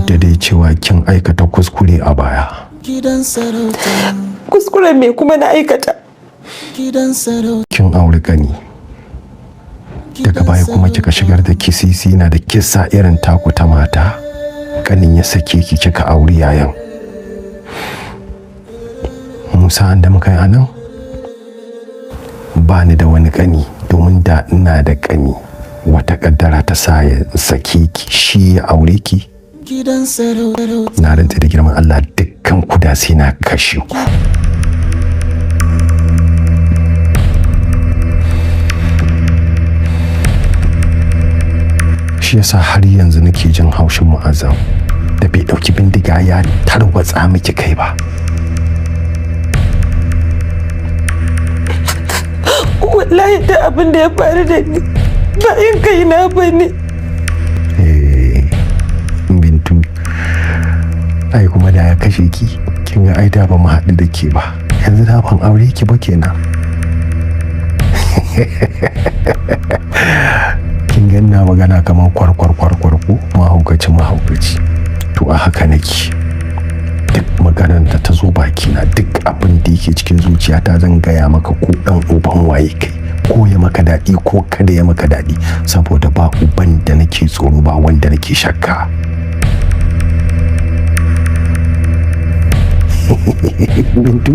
duk da dai cewa kin aikata kuskure a baya. Kuskure me kuma na aikata? Kin auri gani, daga baya kuma kika shigar da kisisi na da kisa irin taku ta mata. Kanin ya sake ki kika auri yayan. Musa an da muka yi anan ba ni da wani kani, domin da ina da kani wata kaddara ta sa ya sake ki shi ya aure ki. Na rantse da girman Allah dukkan ku da sai na kashe ku. Shi yasa har yanzu nake jin haushin Mu'azzam da bai dauki bindiga ya tarwatsa miki kai ba. Wallahi da abin da ya faru da ni bayan kaina ba ne. Bintu, ai kuma da ya kashe ki kin ga ai da ba mu haɗu da ke ba, yanzu da ban aure ki ba kenan. Kin ganna magana kamar kwarkwar ko mahaukaci, to a haka nake. Duk maganar da ta zo bakina, duk abin da yake cikin zuciyata zan gaya maka, ko dan uban waye kai, ko ya maka daɗi ko kada ya maka daɗi, saboda ba uban da nake tsoro, ba wanda nake shakka. Bintu.